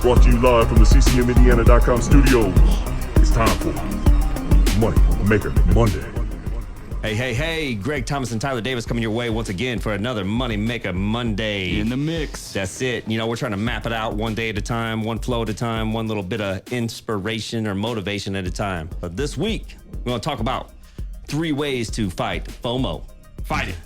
Brought to you live from the ccmindiana.com studios. It's time for Money Maker Monday. Hey, Greg Thomas and Tyler Davis coming your way once again for another Money Maker Monday. In the mix. That's it. You know, we're trying to map it out one day at a time, one flow at a time, one little bit of inspiration or motivation at a time. But this week, we're going to talk about 3 ways to fight FOMO. Fight it.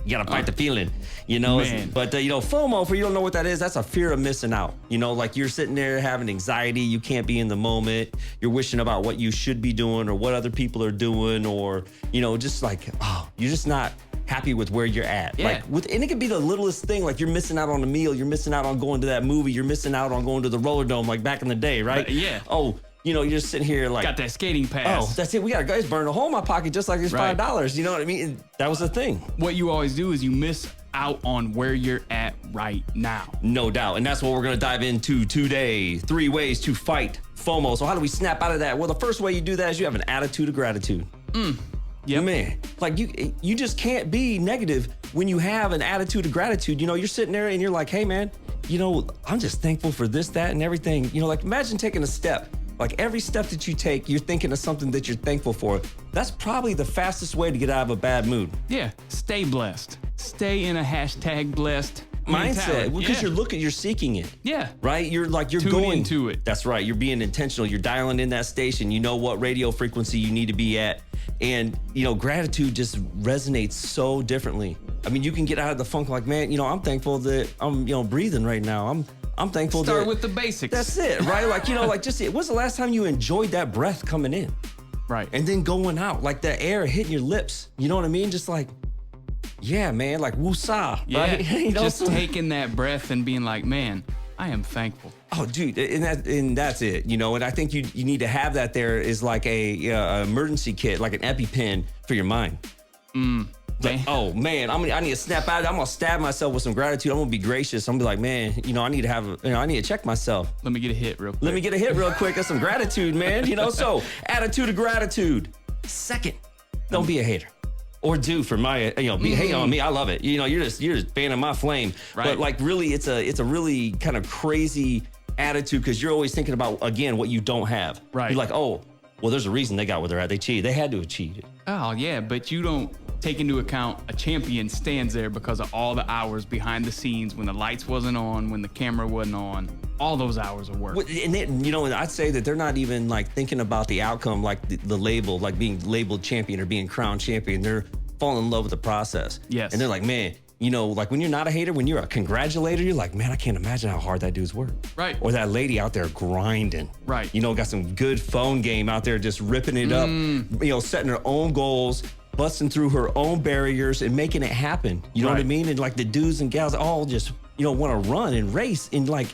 You got to fight the feeling, you know. But, FOMO, for you don't know what that is, that's a fear of missing out. You know, like you're sitting there having anxiety. You can't be in the moment. You're wishing about what you should be doing or what other people are doing or, just like, you're just not happy with where you're at. Yeah. And it could be the littlest thing, like you're missing out on a meal. You're missing out on going to that movie. You're missing out on going to the roller dome like back in the day, right? Yeah. You're just sitting here like... Got that skating pass. Oh, that's it. We got guys burn a hole in my pocket just like it's $5. You know what I mean? That was the thing. What you always do is you miss out on where you're at right now. No doubt. And that's what we're going to dive into today. 3 ways to fight FOMO. So how do we snap out of that? Well, the first way you do that is you have an attitude of gratitude. Yeah, man. Like you just can't be negative when you have an attitude of gratitude. You're sitting there and you're like, hey, man, I'm just thankful for this, that, and everything. Like imagine taking a step. Like every step that you take, you're thinking of something that you're thankful for. That's probably the fastest way to get out of a bad mood. Yeah, stay blessed. Stay in a #blessed mindset, because you're seeking it. Yeah. Right? You're Tune going into it. That's right. You're being intentional. You're dialing in that station. You know what radio frequency you need to be at. And, gratitude just resonates so differently. I mean, you can get out of the funk like, man, I'm thankful that I'm, breathing right now. I'm thankful that... Start with the basics. That's it, right? Like, when's the last time you enjoyed that breath coming in? Right. And then going out, like that air hitting your lips. You know what I mean? Just like, yeah, man, like woosah, yeah. right? Just taking that breath and being like, man, I am thankful. Oh, dude, and that's it, And I think you need to have that there is like a emergency kit, like an EpiPen for your mind. Like, oh man, I need to snap out. I'm gonna stab myself with some gratitude. I'm gonna be gracious. I'm gonna be like, man, I need to I need to check myself. Let me get a hit real quick. Let me get a hit real quick. That's some gratitude, man. So attitude of gratitude. Second, don't be a hater. Or do for my, be hating on me. I love it. You're just fanning my flame. Right. But like really, it's a really kind of crazy attitude because you're always thinking about, again, what you don't have. Right. You're like, oh, well, there's a reason they got where they're at. They cheated. They had to have cheated. Oh, yeah, but you don't take into account a champion stands there because of all the hours behind the scenes when the lights wasn't on, when the camera wasn't on, all those hours of work. And I'd say that they're not even like thinking about the outcome, like the label, like being labeled champion or being crowned champion. They're falling in love with the process. Yes. And they're like, man, like when you're not a hater, when you're a congratulator, you're like, man, I can't imagine how hard that dude's work. Right. Or that lady out there grinding. Right. Got some good phone game out there, just ripping it up, setting her own goals, busting through her own barriers and making it happen. You know what I mean? And like the dudes and gals all just, want to run and race and like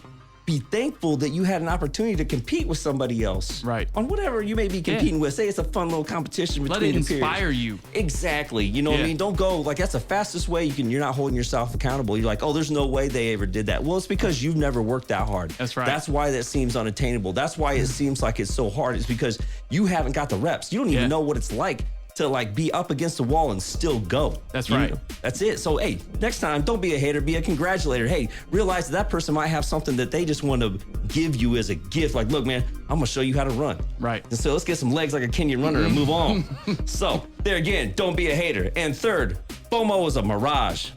be thankful that you had an opportunity to compete with somebody else. Right. On whatever you may be competing with. Say it's a fun little competition between Let it the peers. inspire you. Exactly. You know what I mean? Don't go, like that's the fastest way you're not holding yourself accountable. You're like, oh, there's no way they ever did that. Well, it's because you've never worked that hard. That's right. That's why that seems unattainable. That's why it seems like it's so hard. It's because you haven't got the reps. You don't even know what it's like to like be up against the wall and still go. That's right. That's it. So, hey, next time, don't be a hater, be a congratulator. Hey, realize that person might have something that they just want to give you as a gift. Like, look, man, I'm going to show you how to run. Right. And so let's get some legs like a Kenyan runner and move on. So there again, don't be a hater. And third, FOMO is a mirage.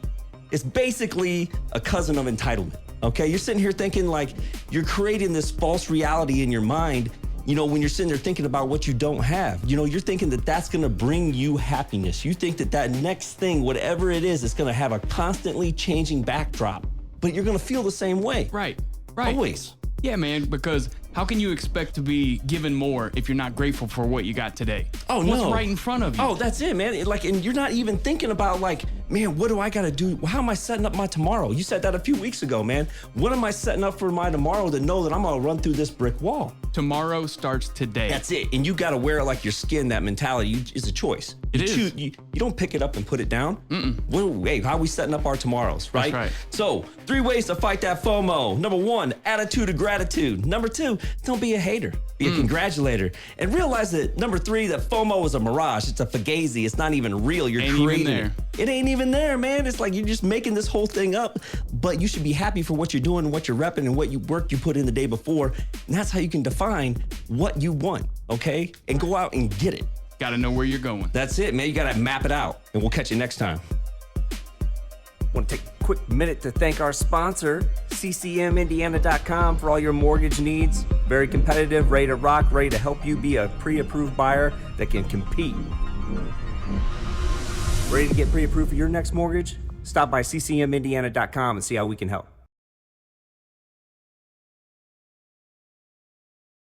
It's basically a cousin of entitlement. Okay. You're sitting here thinking like you're creating this false reality in your mind. When you're sitting there thinking about what you don't have, you're thinking that that's going to bring you happiness. You think that next thing, whatever it is going to have a constantly changing backdrop, but you're going to feel the same way. Right. Always. Yeah, man, because how can you expect to be given more if you're not grateful for what you got today? Oh, What's right in front of you? Oh, that's it, man. And you're not even thinking about like, man, what do I got to do? How am I setting up my tomorrow? You said that a few weeks ago, man. What am I setting up for my tomorrow to know that I'm going to run through this brick wall? Tomorrow starts today. That's it. And you got to wear it like your skin, that mentality. It's a choice. It is. You don't pick it up and put it down. Hey, how are we setting up our tomorrows, right? That's right. So 3 ways to fight that FOMO. Number 1, attitude of gratitude. Number 2, don't be a hater. Be a congratulator. And realize that number 3, that FOMO is a mirage. It's a fugazi. It's not even real. You're Ain't creating even there. it. It ain't even there, man. It's like you're just making this whole thing up, but you should be happy for what you're doing and what you're repping and what work you put in the day before. And that's how you can define what you want, okay? And go out and get it. Got to know where you're going. That's it, man. You got to map it out. And we'll catch you next time. Want to take a quick minute to thank our sponsor, ccmindiana.com, for all your mortgage needs. Very competitive, ready to rock, ready to help you be a pre-approved buyer that can compete. Ready to get pre-approved for your next mortgage? Stop by ccmindiana.com and see how we can help.